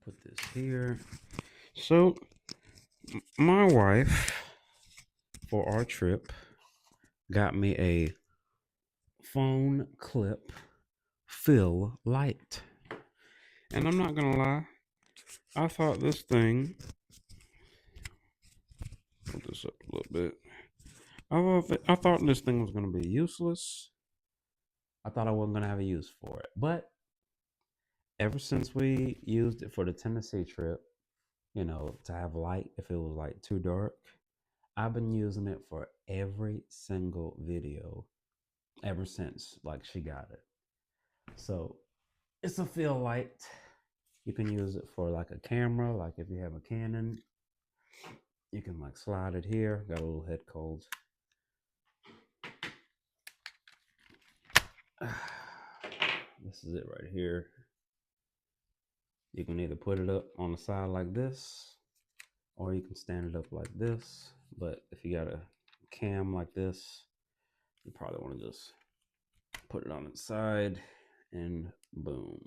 Put this here. So, my wife, for our trip, got me a phone clip fill light. And I'm not gonna lie, I thought this thing, put this up a little bit. I thought this thing was gonna be useless. I thought I wasn't gonna have a use for it. But ever since we used it for the Tennessee trip, to have light if it was like too dark, I've been using it for every single video ever since like she got it. So it's a fill light. You can use it for like a camera, like if you have a Canon, you can like slide it here. Got a little head cold. This is it right here. You can either put it up on the side like this, or you can stand it up like this. But if you got a cam like this, you probably want to just put it on its side and boom.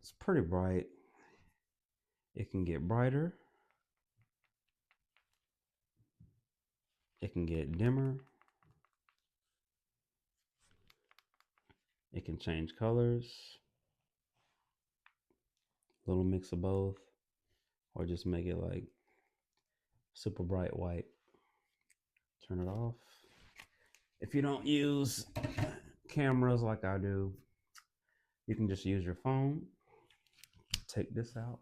It's pretty bright. It can get brighter. It can get dimmer. It can change colors. A little mix of both. Or just make it like super bright white. Turn it off. If you don't use cameras like I do, you can just use your phone. Take this out.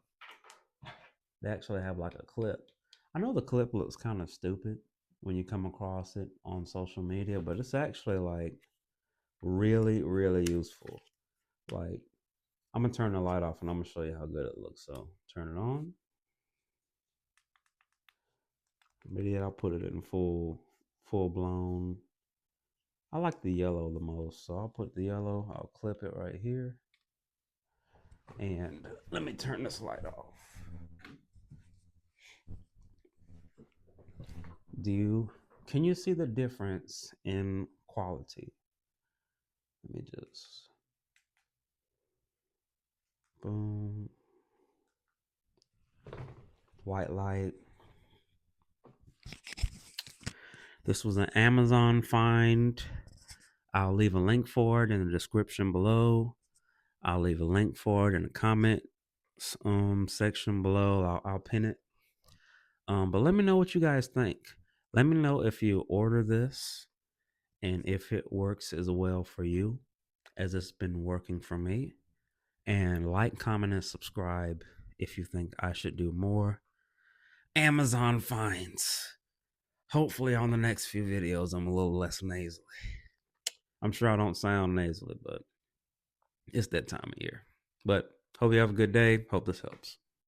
They actually have like a clip. I know the clip looks kind of stupid when you come across it on social media, but it's actually like really, really useful. Like, I'm gonna turn the light off and I'm gonna show you how good it looks. So turn it on. Maybe I'll put it in full blown. I like the yellow the most, so I'll put the yellow. I'll clip it right here. And let me turn this light off. Can you see the difference in quality? Let me just boom. White light. This was an Amazon find. I'll leave a link for it in the description below. I'll leave a link for it in the comment section below. I'll pin it. But let me know what you guys think. Let me know if you order this and if it works as well for you as it's been working for me. And like, comment, and subscribe if you think I should do more Amazon finds. Hopefully on the next few videos, I'm a little less nasally. I'm sure I don't sound nasally, but it's that time of year. But hope you have a good day. Hope this helps.